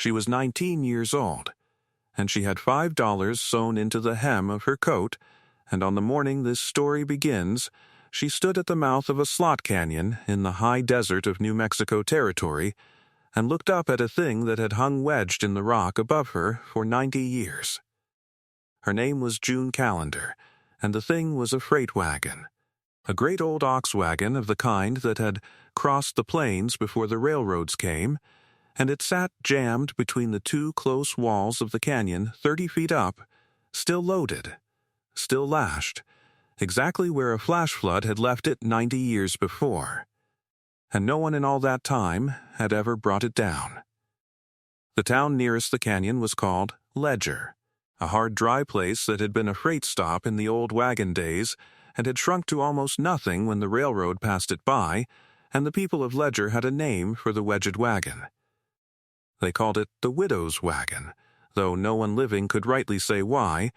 She was 19 years old, and she had $5 sewn into the hem of her coat, and on the morning this story begins, she stood at the mouth of a slot canyon in the high desert of New Mexico Territory and looked up at a thing that had hung wedged in the rock above her for 90 years. Her name was June Callender, and the thing was a freight wagon, a great old ox wagon of the kind that had crossed the plains before the railroads came, and it sat jammed between the two close walls of the canyon 30 feet up, still loaded, still lashed, exactly where a flash flood had left it 90 years before. And no one in all that time had ever brought it down. The town nearest the canyon was called Ledger, a hard, dry place that had been a freight stop in the old wagon days and had shrunk to almost nothing when the railroad passed it by, and the people of Ledger had a name for the Wedged wagon. They called it the widow's wagon, though no one living could rightly say why,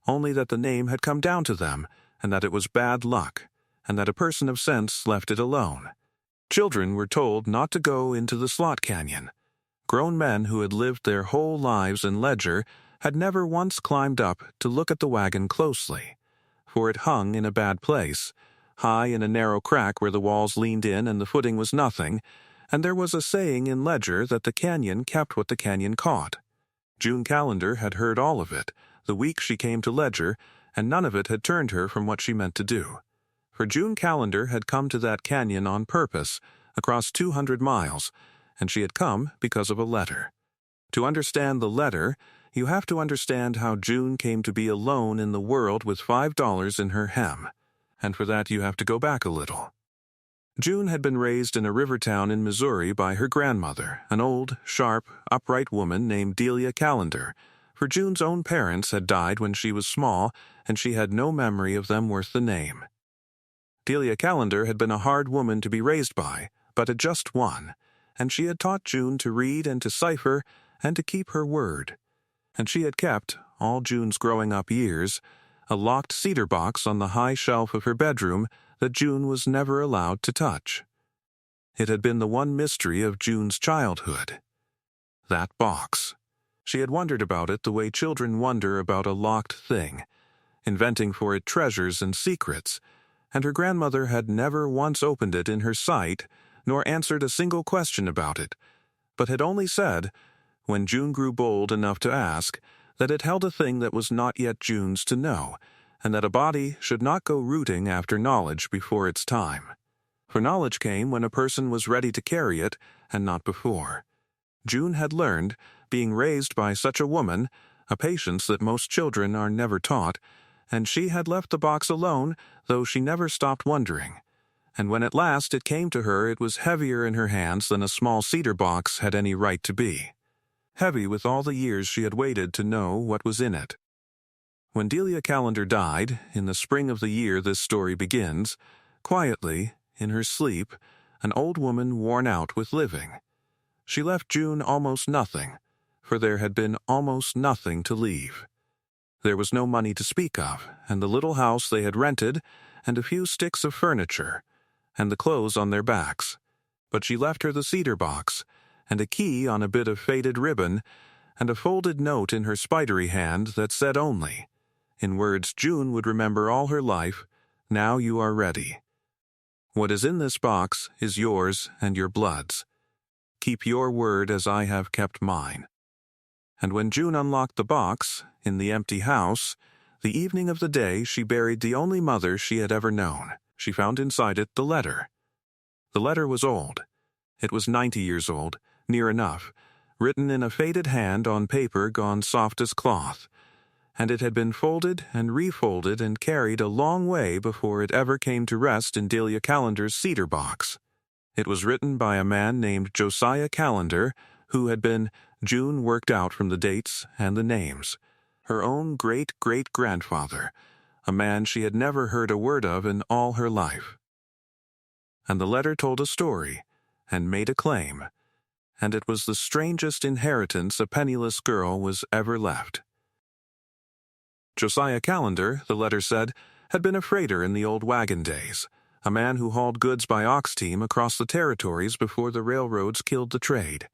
only that the name had come down to them, and that it was bad luck, and that a person of sense left it alone. Children were told not to go into the slot canyon. Grown men who had lived their whole lives in Ledger had never once climbed up to look at the wagon closely, for it hung in a bad place, high in a narrow crack where the walls leaned in and the footing was nothing, and there was a saying in Ledger that the canyon kept what the canyon caught. June Callender had heard all of it the week she came to Ledger, and none of it had turned her from what she meant to do. For June Callender had come to that canyon on purpose, across 200 miles, and she had come because of a letter. To understand the letter, you have to understand how June came to be alone in the world with $5 in her hem, and for that you have to go back a little. June had been raised in a river town in Missouri by her grandmother, an old, sharp, upright woman named Delia Callender, for June's own parents had died when she was small, and she had no memory of them worth the name. Delia Callender had been a hard woman to be raised by, but a just one, and she had taught June to read and to cipher and to keep her word. And she had kept, all June's growing-up years, a locked cedar box on the high shelf of her bedroom that June was never allowed to touch. It had been the one mystery of June's childhood. That box. She had wondered about it the way children wonder about a locked thing, inventing for it treasures and secrets, and her grandmother had never once opened it in her sight, nor answered a single question about it, but had only said, when June grew bold enough to ask, that it held a thing that was not yet June's to know, and that a body should not go rooting after knowledge before its time. For knowledge came when a person was ready to carry it, and not before. June had learned, being raised by such a woman, a patience that most children are never taught, and she had left the box alone, though she never stopped wondering. And when at last it came to her, it was heavier in her hands than a small cedar box had any right to be. Heavy with all the years she had waited to know what was in it. When Delia Callender died, in the spring of the year this story begins, quietly, in her sleep, an old woman worn out with living. She left June almost nothing, for there had been almost nothing to leave. There was no money to speak of, and the little house they had rented, and a few sticks of furniture, and the clothes on their backs. But she left her the cedar box, and a key on a bit of faded ribbon, and a folded note in her spidery hand that said only, in words June would remember all her life, "Now you are ready. What is in this box is yours and your blood's. Keep your word as I have kept mine." And when June unlocked the box, in the empty house, the evening of the day she buried the only mother she had ever known, she found inside it the letter. The letter was old. It was 90 years old, near enough, written in a faded hand on paper gone soft as cloth, and it had been folded and refolded and carried a long way before it ever came to rest in Delia Callender's cedar box. It was written by a man named Josiah Callender, who had been, June worked out from the dates and the names, her own great-great-grandfather, a man she had never heard a word of in all her life. And the letter told a story, and made a claim, and it was the strangest inheritance a penniless girl was ever left. Josiah Callender, the letter said, had been a freighter in the old wagon days, a man who hauled goods by ox team across the territories before the railroads killed the trade.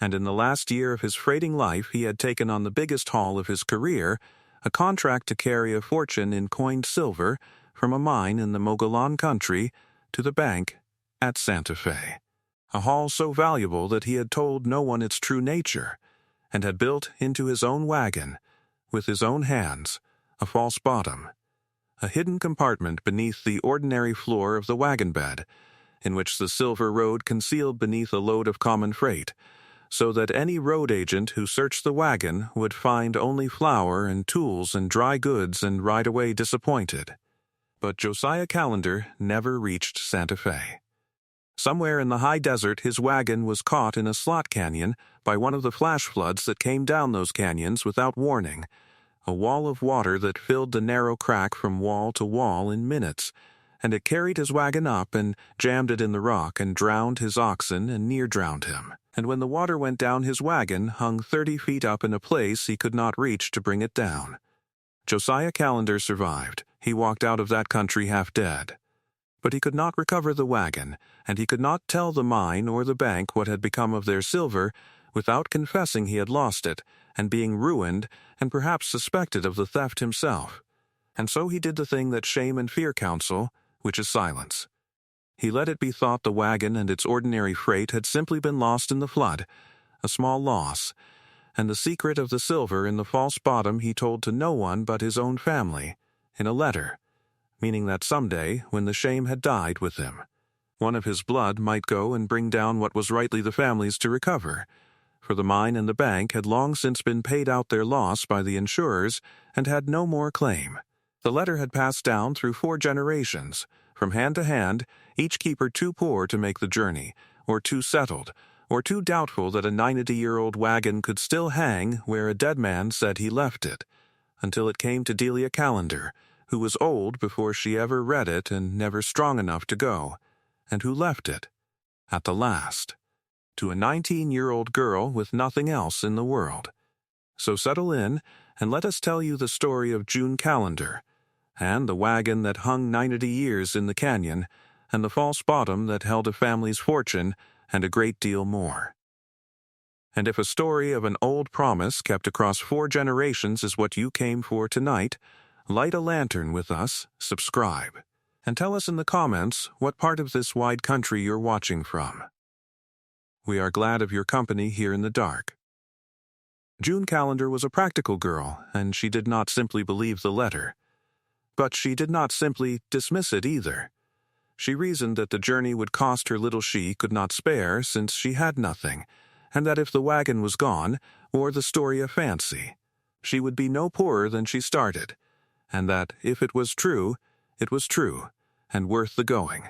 and in the last year of his freighting life he had taken on the biggest haul of his career, a contract to carry a fortune in coined silver from a mine in the Mogollon country to the bank at Santa Fe. A haul so valuable that he had told no one its true nature, and had built into his own wagon, with his own hands, a false bottom, a hidden compartment beneath the ordinary floor of the wagon bed, in which the silver rode concealed beneath a load of common freight, so that any road agent who searched the wagon would find only flour and tools and dry goods and ride away disappointed. But Josiah Callender never reached Santa Fe. Somewhere in the high desert his wagon was caught in a slot canyon by one of the flash floods that came down those canyons without warning, a wall of water that filled the narrow crack from wall to wall in minutes, and it carried his wagon up and jammed it in the rock and drowned his oxen and near-drowned him. And when the water went down, his wagon hung 30 feet up in a place he could not reach to bring it down. Josiah Callender survived. He walked out of that country half dead. But he could not recover the wagon, and he could not tell the mine or the bank what had become of their silver without confessing he had lost it, and being ruined, and perhaps suspected of the theft himself. And so he did the thing that shame and fear counsel, which is silence. He let it be thought the wagon and its ordinary freight had simply been lost in the flood, a small loss, and the secret of the silver in the false bottom he told to no one but his own family, in a letter, meaning that someday, when the shame had died with him, one of his blood might go and bring down what was rightly the family's to recover, for the mine and the bank had long since been paid out their loss by the insurers and had no more claim. The letter had passed down through 4 generations, from hand to hand, each keeper too poor to make the journey, or too settled, or too doubtful that a 90-year-old wagon could still hang where a dead man said he left it, until it came to Delia Callender, who was old before she ever read it and never strong enough to go, and who left it, at the last, to a 19-year-old girl with nothing else in the world. So settle in, and let us tell you the story of June Callender, and the wagon that hung 90 years in the canyon, and the false bottom that held a family's fortune, and a great deal more. And if a story of an old promise kept across 4 generations is what you came for tonight, light a lantern with us, subscribe, and tell us in the comments what part of this wide country you're watching from. We are glad of your company here in the dark. June Callender was a practical girl, and she did not simply believe the letter. But she did not simply dismiss it either. She reasoned that the journey would cost her little she could not spare since she had nothing, and that if the wagon was gone, or the story a fancy, she would be no poorer than she started, and that if it was true, and worth the going.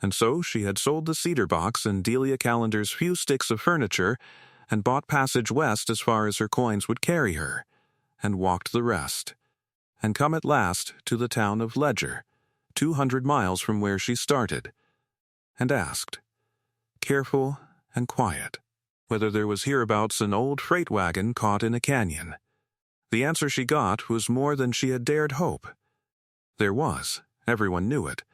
And so she had sold the cedar box and Delia Callender's few sticks of furniture, and bought passage west as far as her coins would carry her, and walked the rest, and come at last to the town of Ledger, 200 miles from where she started, and asked, careful and quiet, whether there was hereabouts an old freight wagon caught in a canyon. The answer she got was more than she had dared hope. There was, everyone knew it.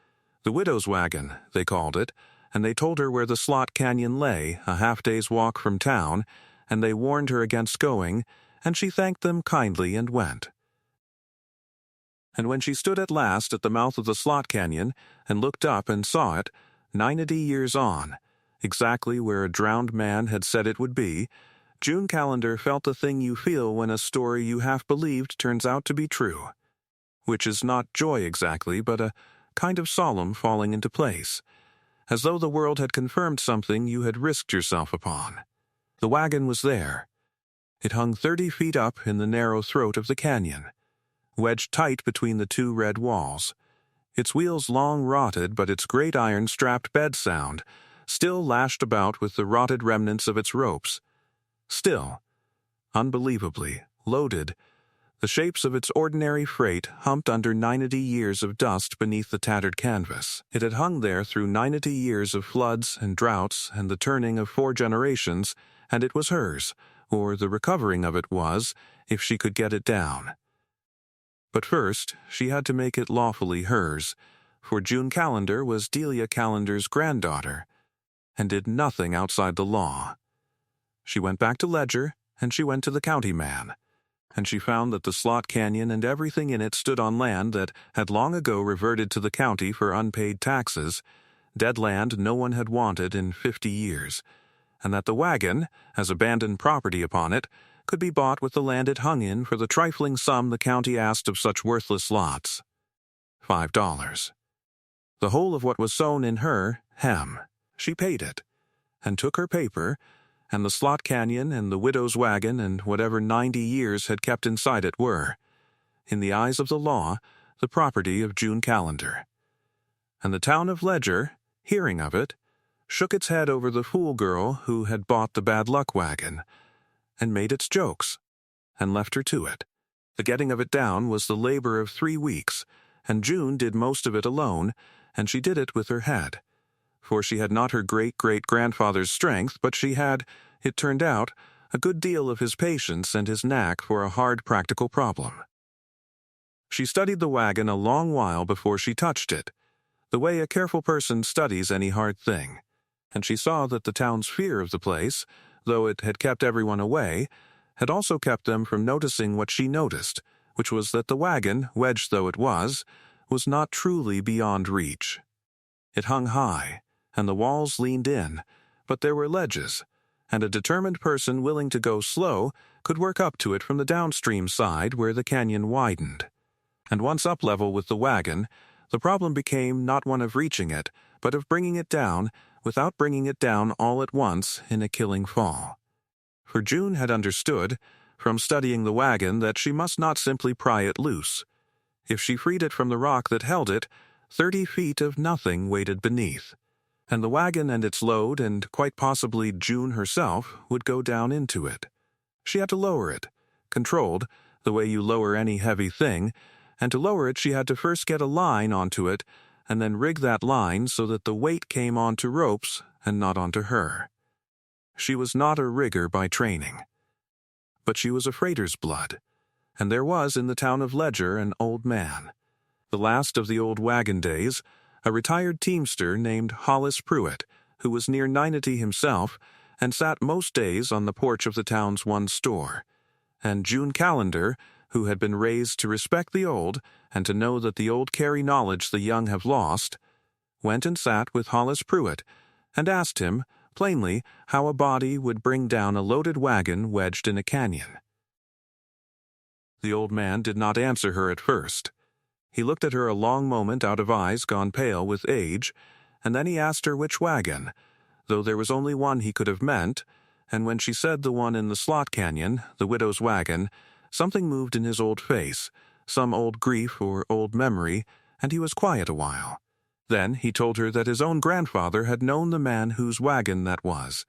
The widow's wagon, they called it, and they told her where the slot canyon lay, a half-day's walk from town, and they warned her against going, and she thanked them kindly and went. And when she stood at last at the mouth of the slot canyon and looked up and saw it, 90 years on, exactly where a drowned man had said it would be, June Callender felt the thing you feel when a story you half believed turns out to be true, which is not joy exactly, but a kind of solemn falling into place, as though the world had confirmed something you had risked yourself upon. The wagon was there. It hung 30 feet up in the narrow throat of the canyon, wedged tight between the 2 red walls, its wheels long rotted, but its great iron-strapped bed sound, still lashed about with the rotted remnants of its ropes, still, unbelievably, loaded, the shapes of its ordinary freight humped under 90 years of dust beneath the tattered canvas. It had hung there through 90 years of floods and droughts and the turning of 4 generations, and it was hers, or the recovering of it was, if she could get it down. But first, she had to make it lawfully hers, for June Callender was Delia Callender's granddaughter, and did nothing outside the law. She went back to Ledger, and she went to the county man. And she found that the slot canyon and everything in it stood on land that had long ago reverted to the county for unpaid taxes, dead land no one had wanted in 50 years, and that the wagon, as abandoned property upon it, could be bought with the land it hung in for the trifling sum the county asked of such worthless lots. $5. The whole of what was sown in her hem. She paid it, and took her paper, and the slot canyon and the widow's wagon and whatever 90 years had kept inside it were, in the eyes of the law, the property of June Calendar. And the town of Ledger, hearing of it, shook its head over the fool girl who had bought the bad luck wagon, and made its jokes, and left her to it. The getting of it down was the labor of 3 weeks, and June did most of it alone, and she did it with her head. For she had not her great-great-grandfather's strength, but she had, it turned out, a good deal of his patience and his knack for a hard practical problem. She studied the wagon a long while before she touched it, the way a careful person studies any hard thing, and she saw that the town's fear of the place, though it had kept everyone away, had also kept them from noticing what she noticed, which was that the wagon, wedged though it was not truly beyond reach. It hung high, and the walls leaned in, but there were ledges, and a determined person willing to go slow could work up to it from the downstream side where the canyon widened. And once up level with the wagon, the problem became not one of reaching it, but of bringing it down without bringing it down all at once in a killing fall. For June had understood, from studying the wagon, that she must not simply pry it loose. If she freed it from the rock that held it, 30 feet of nothing waited beneath, and the wagon and its load, and quite possibly June herself, would go down into it. She had to lower it, controlled, the way you lower any heavy thing, and to lower it she had to first get a line onto it, and then rig that line so that the weight came onto ropes and not onto her. She was not a rigger by training, but she was a freighter's blood, and there was in the town of Ledger an old man, the last of the old wagon days, a retired teamster named Hollis Pruitt, who was near 90 himself, and sat most days on the porch of the town's one store, and June Calendar, who had been raised to respect the old and to know that the old carry knowledge the young have lost, went and sat with Hollis Pruitt and asked him, plainly, how a body would bring down a loaded wagon wedged in a canyon. The old man did not answer her at first. He looked at her a long moment out of eyes gone pale with age, and then he asked her which wagon, though there was only one he could have meant, and when she said the one in the slot canyon, the widow's wagon, something moved in his old face, some old grief or old memory, and he was quiet a while. Then he told her that his own grandfather had known the man whose wagon that was,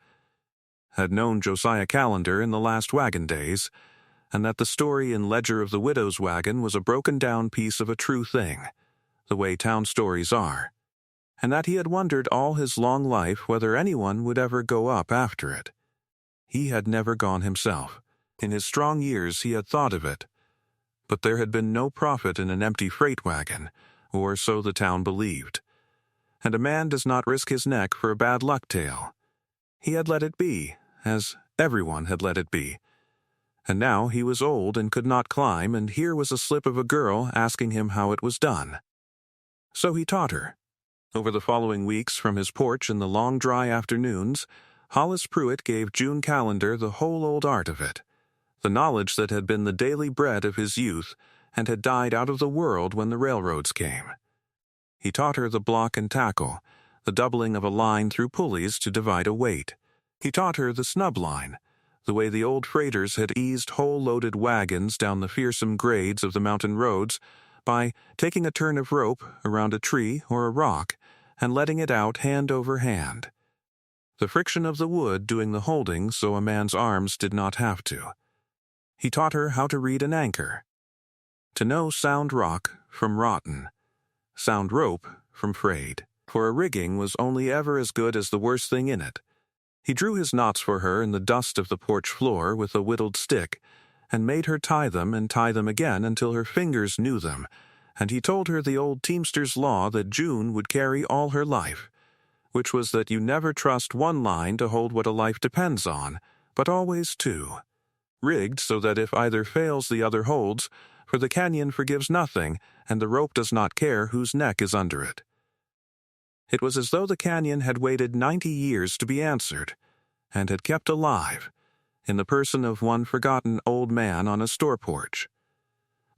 had known Josiah Calendar in the last wagon days, and that the story in Ledger of the widow's wagon was a broken-down piece of a true thing, the way town stories are, and that he had wondered all his long life whether anyone would ever go up after it. He had never gone himself. In his strong years he had thought of it, but there had been no profit in an empty freight wagon, or so the town believed. And a man does not risk his neck for a bad luck tale. He had let it be, as everyone had let it be. And now he was old and could not climb, and here was a slip of a girl asking him how it was done. So he taught her. Over the following weeks, from his porch in the long dry afternoons, Hollis Pruitt gave June Calendar the whole old art of it, the knowledge that had been the daily bread of his youth and had died out of the world when the railroads came. He taught her the block and tackle, the doubling of a line through pulleys to divide a weight. He taught her the snub line, the way the old freighters had eased whole-loaded wagons down the fearsome grades of the mountain roads by taking a turn of rope around a tree or a rock and letting it out hand over hand, the friction of the wood doing the holding so a man's arms did not have to. He taught her how to read an anchor, to know sound rock from rotten, sound rope from frayed, for a rigging was only ever as good as the worst thing in it. He drew his knots for her in the dust of the porch floor with a whittled stick, and made her tie them and tie them again until her fingers knew them, and he told her the old teamster's law that June would carry all her life, which was that you never trust one line to hold what a life depends on, but always two, rigged so that if either fails the other holds, for the canyon forgives nothing, and the rope does not care whose neck is under it. It was as though the canyon had waited 90 years to be answered, and had kept alive, in the person of one forgotten old man on a store porch.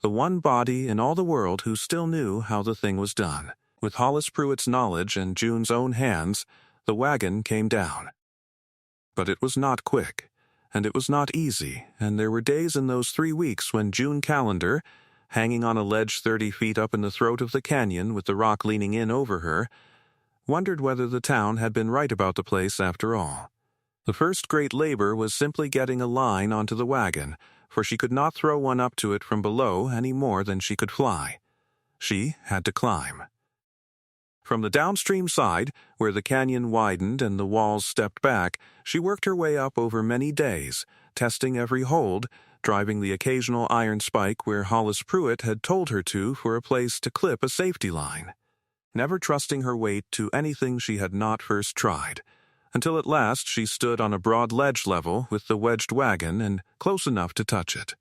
The one body in all the world who still knew how the thing was done. With Hollis Pruitt's knowledge and June's own hands, the wagon came down. But it was not quick, and it was not easy, and there were days in those 3 weeks when June Callender, hanging on a ledge 30 feet up in the throat of the canyon with the rock leaning in over her, wondered whether the town had been right about the place after all. The first great labor was simply getting a line onto the wagon, for she could not throw one up to it from below any more than she could fly. She had to climb. From the downstream side, where the canyon widened and the walls stepped back, she worked her way up over many days, testing every hold, driving the occasional iron spike where Hollis Pruitt had told her to for a place to clip a safety line, never trusting her weight to anything she had not first tried, until at last she stood on a broad ledge level with the wedged wagon and close enough to touch it.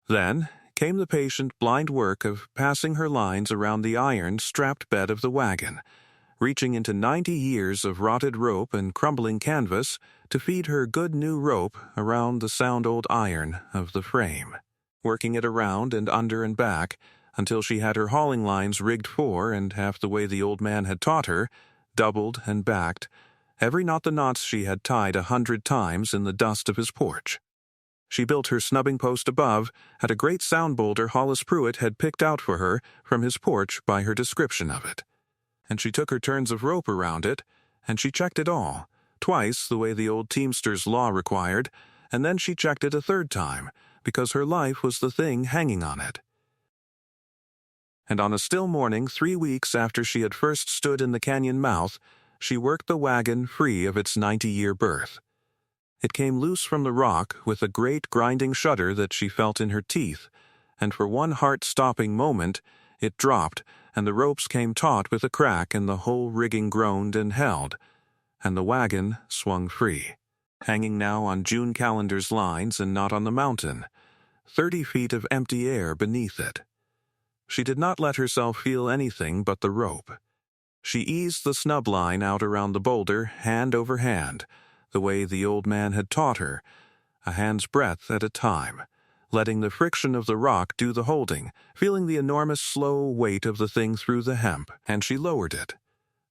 Then came the patient blind work of passing her lines around the iron-strapped bed of the wagon, reaching into 90 years of rotted rope and crumbling canvas to feed her good new rope around the sound old iron of the frame, working it around and under and back until she had her hauling lines rigged for and half the way the old man had taught her, doubled and backed, every knot the knots she had tied 100 times in the dust of his porch. She built her snubbing post above at a great sound boulder Hollis Pruitt had picked out for her from his porch by her description of it. And she took her turns of rope around it, and she checked it all, twice the way the old teamster's law required, and then she checked it a third time, because her life was the thing hanging on it. And on a still morning 3 weeks after she had first stood in the canyon mouth, she worked the wagon free of its 90-year berth. It came loose from the rock with a great grinding shudder that she felt in her teeth, and for one heart-stopping moment it dropped, and the ropes came taut with a crack, and the whole rigging groaned and held, and the wagon swung free, hanging now on June Callender's lines and not on the mountain, 30 feet of empty air beneath it. She did not let herself feel anything but the rope. She eased the snub line out around the boulder, hand over hand, the way the old man had taught her, a hand's breadth at a time, letting the friction of the rock do the holding, feeling the enormous slow weight of the thing through the hemp, and she lowered it,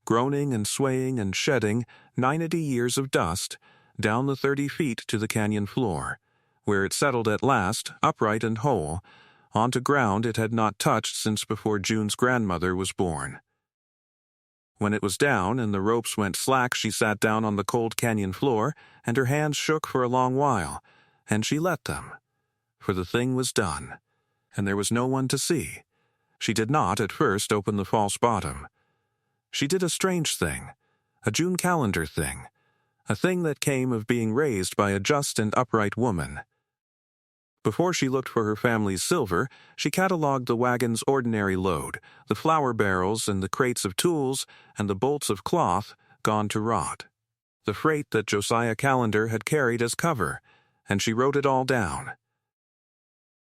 groaning and swaying and shedding 90 years of dust, down the 30 feet to the canyon floor, where it settled at last, upright and whole, onto ground it had not touched since before June's grandmother was born. When it was down and the ropes went slack, she sat down on the cold canyon floor, and her hands shook for a long while, and she let them. For the thing was done, and there was no one to see. She did not, at first, open the false bottom. She did a strange thing, a June Callender thing, a thing that came of being raised by a just and upright woman. Before she looked for her family's silver, she catalogued the wagon's ordinary load, the flour barrels and the crates of tools and the bolts of cloth gone to rot, the freight that Josiah Callender had carried as cover, and she wrote it all down.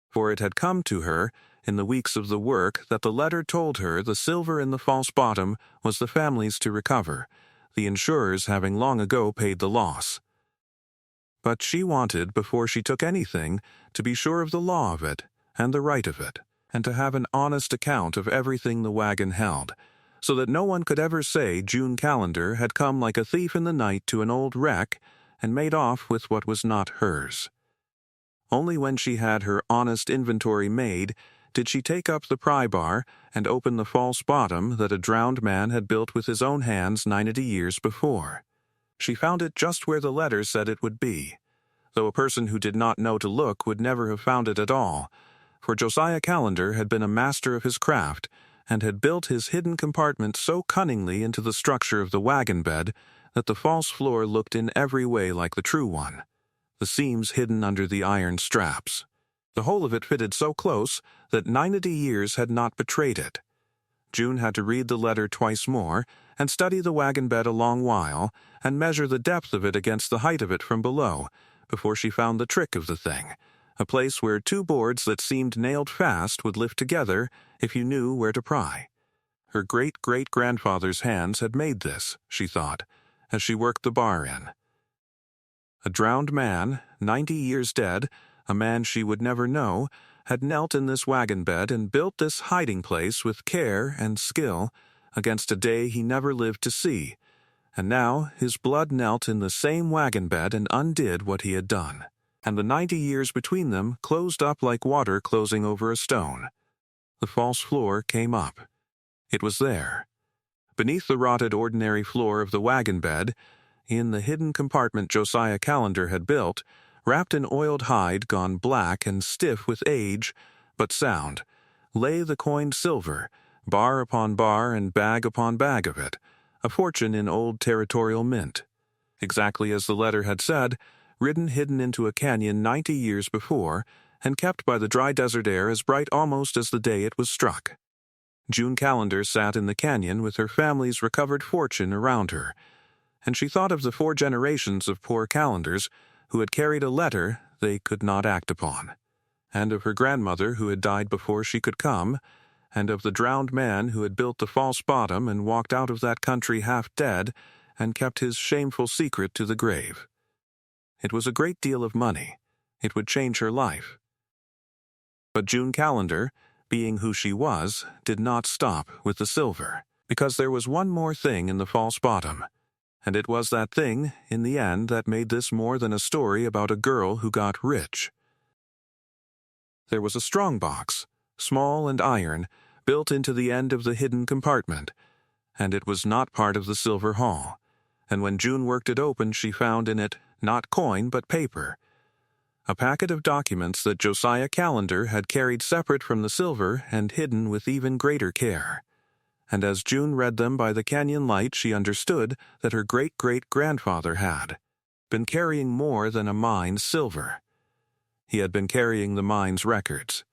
For it had come to her, in the weeks of the work, that the letter told her the silver in the false bottom was the family's to recover, the insurers having long ago paid the loss. But she wanted, before she took anything, to be sure of the law of it, and the right of it, and to have an honest account of everything the wagon held, so that no one could ever say June Callender had come like a thief in the night to an old wreck and made off with what was not hers. Only when she had her honest inventory made did she take up the pry bar and open the false bottom that a drowned man had built with his own hands 90 years before. She found it just where the letter said it would be, though a person who did not know to look would never have found it at all, for Josiah Callender had been a master of his craft and had built his hidden compartment so cunningly into the structure of the wagon bed that the false floor looked in every way like the true one, the seams hidden under the iron straps. The whole of it fitted so close that 90 years had not betrayed it. June had to read the letter twice more, and study the wagon bed a long while, and measure the depth of it against the height of it from below, before she found the trick of the thing, a place where two boards that seemed nailed fast would lift together if you knew where to pry. Her great-great-grandfather's hands had made this, she thought, as she worked the bar in. A drowned man, 90 years dead, a man she would never know, had knelt in this wagon bed and built this hiding place with care and skill against a day he never lived to see, and now his blood knelt in the same wagon bed and undid what he had done, and the 90 years between them closed up like water closing over a stone. The false floor came up. It was there. Beneath the rotted ordinary floor of the wagon bed, in the hidden compartment Josiah Calendar had built, wrapped in oiled hide gone black and stiff with age, but sound, lay the coined silver, bar upon bar and bag upon bag of it, a fortune in old territorial mint. Exactly as the letter had said, ridden hidden into a canyon 90 years before, and kept by the dry desert air as bright almost as the day it was struck. June Calendar sat in the canyon with her family's recovered fortune around her, and she thought of the 4 generations of poor Calendars who had carried a letter they could not act upon, and of her grandmother who had died before she could come, and of the drowned man who had built the false bottom and walked out of that country half dead and kept his shameful secret to the grave. It was a great deal of money. It would change her life. But June Calendar, being who she was, did not stop with the silver, because there was one more thing in the false bottom, and it was that thing, in the end, that made this more than a story about a girl who got rich. There was a strong box, small and iron, built into the end of the hidden compartment, and it was not part of the silver haul, and when June worked it open she found in it not coin but paper, a packet of documents that Josiah Calendar had carried separate from the silver and hidden with even greater care. And as June read them by the canyon light she understood that her great-great-grandfather had been carrying more than a mine's silver. He had been carrying the mine's records.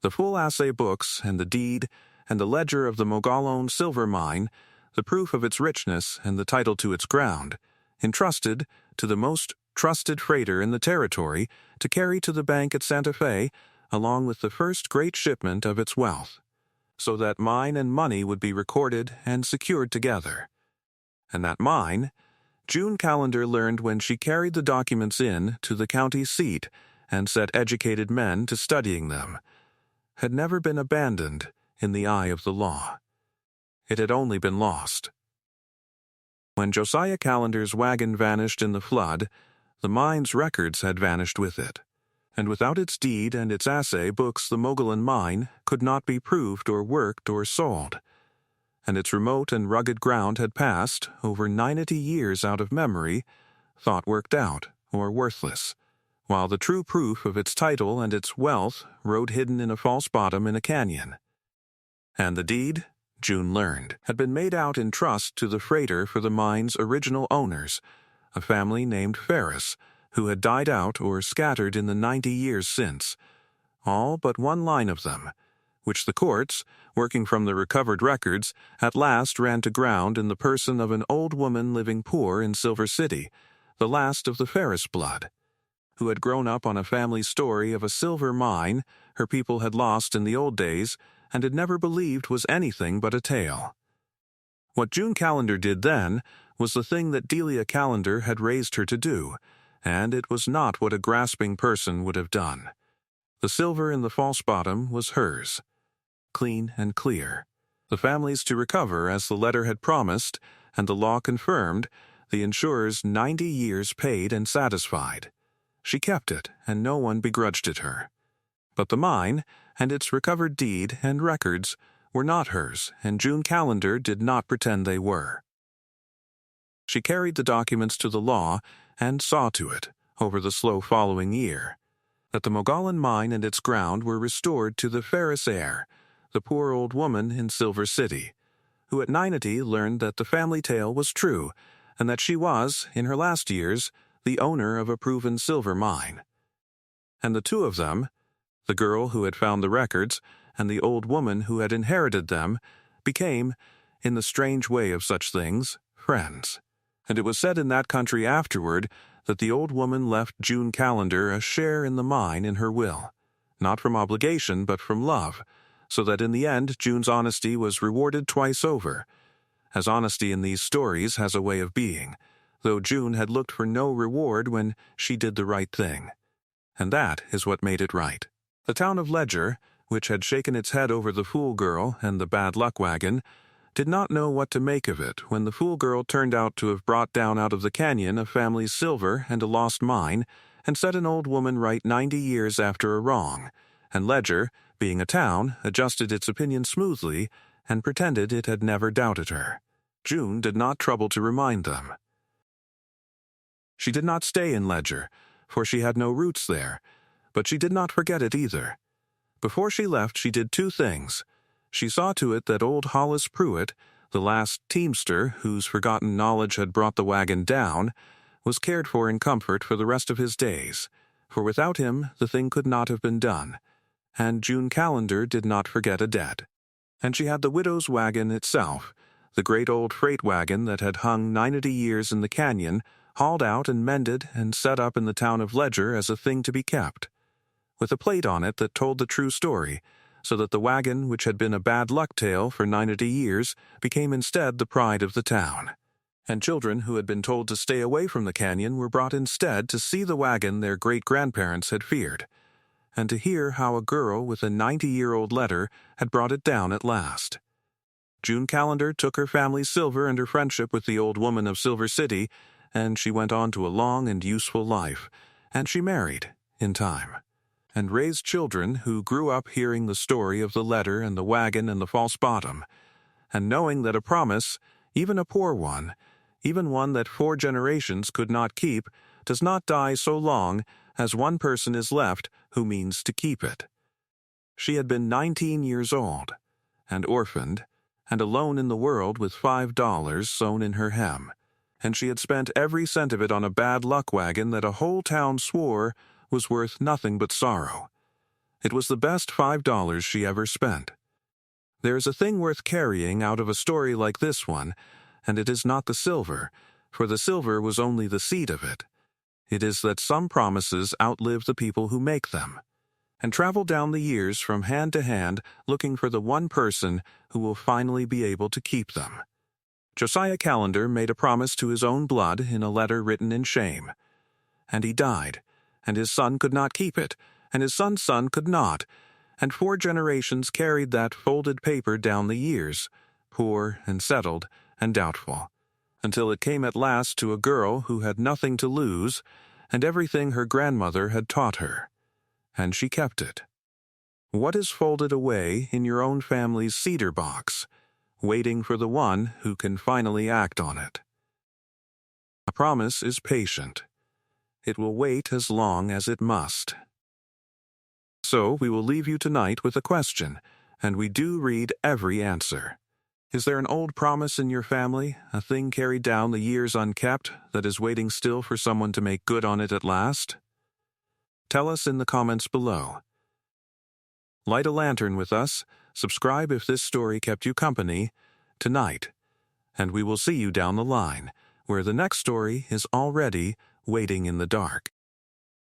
The full assay books and the deed and the ledger of the Mogollon silver mine, the proof of its richness and the title to its ground, entrusted to the most trusted freighter in the territory to carry to the bank at Santa Fe, along with the first great shipment of its wealth, so that mine and money would be recorded and secured together. And that mine, June Calendar learned when she carried the documents in to the county seat and set educated men to studying them, had never been abandoned in the eye of the law. It had only been lost. When Josiah Calendar's wagon vanished in the flood, the mine's records had vanished with it, and without its deed and its assay books the Mogollon mine could not be proved or worked or sold, and its remote and rugged ground had passed, over 90 years out of memory, thought worked out, or worthless, while the true proof of its title and its wealth rode hidden in a false bottom in a canyon. And the deed, June learned, had been made out in trust to the freighter for the mine's original owners, a family named Ferris, who had died out or scattered in the 90 years since, all but one line of them, which the courts, working from the recovered records, at last ran to ground in the person of an old woman living poor in Silver City, the last of the Ferris blood, who had grown up on a family story of a silver mine her people had lost in the old days and had never believed was anything but a tale. What June Calendar did then was the thing that Delia Calendar had raised her to do, and it was not what a grasping person would have done. The silver in the false bottom was hers, clean and clear. The family's to recover as the letter had promised, and the law confirmed, the insurers 90 years paid and satisfied. She kept it, and no one begrudged it her. But the mine, and its recovered deed and records, were not hers, and June Calendar did not pretend they were. She carried the documents to the law and saw to it, over the slow following year, that the Mogollon mine and its ground were restored to the Ferris heir, the poor old woman in Silver City, who at 90 learned that the family tale was true, and that she was, in her last years, the owner of a proven silver mine. And the two of them, the girl who had found the records and the old woman who had inherited them, became, in the strange way of such things, friends. And it was said in that country afterward that the old woman left June Calendar a share in the mine in her will, not from obligation but from love, so that in the end June's honesty was rewarded twice over, as honesty in these stories has a way of being, though June had looked for no reward when she did the right thing. And that is what made it right. The town of Ledger, which had shaken its head over the fool girl and the bad luck wagon, did not know what to make of it when the fool girl turned out to have brought down out of the canyon a family's silver and a lost mine, and set an old woman right 90 years after a wrong, and Ledger, being a town, adjusted its opinion smoothly and pretended it had never doubted her. June did not trouble to remind them. She did not stay in Ledger, for she had no roots there, but she did not forget it either. Before she left, she did two things. She saw to it that old Hollis Pruitt, the last teamster whose forgotten knowledge had brought the wagon down, was cared for in comfort for the rest of his days, for without him the thing could not have been done, and June Calendar did not forget a debt. And she had the widow's wagon itself, the great old freight wagon that had hung 90 years in the canyon, hauled out and mended and set up in the town of Ledger as a thing to be kept, with a plate on it that told the true story, so that the wagon, which had been a bad luck tale for 90 years, became instead the pride of the town. And children who had been told to stay away from the canyon were brought instead to see the wagon their great-grandparents had feared, and to hear how a girl with a 90-year-old letter had brought it down at last. June Calendar took her family's silver and her friendship with the old woman of Silver City, and she went on to a long and useful life, and she married, in time, and raised children who grew up hearing the story of the letter and the wagon and the false bottom, and knowing that a promise, even a poor one, even one that 4 generations could not keep, does not die so long as one person is left who means to keep it. She had been 19 years old, and orphaned, and alone in the world with $5 sewn in her hem, and she had spent every cent of it on a bad luck wagon that a whole town swore was worth nothing but sorrow. It was the best $5 she ever spent. There is a thing worth carrying out of a story like this one, and it is not the silver, for the silver was only the seed of it. It is that some promises outlive the people who make them, and travel down the years from hand to hand looking for the one person who will finally be able to keep them. Josiah Calendar made a promise to his own blood in a letter written in shame, and he died, and his son could not keep it, and his son's son could not, and 4 generations carried that folded paper down the years, poor and settled and doubtful, until it came at last to a girl who had nothing to lose and everything her grandmother had taught her, and she kept it. What is folded away in your own family's cedar box, waiting for the one who can finally act on it? A promise is patient. It will wait as long as it must. So we will leave you tonight with a question, and we do read every answer. Is there an old promise in your family, a thing carried down the years unkept, that is waiting still for someone to make good on it at last? Tell us in the comments below. Light a lantern with us, subscribe if this story kept you company tonight, and we will see you down the line, where the next story is already waiting in the dark.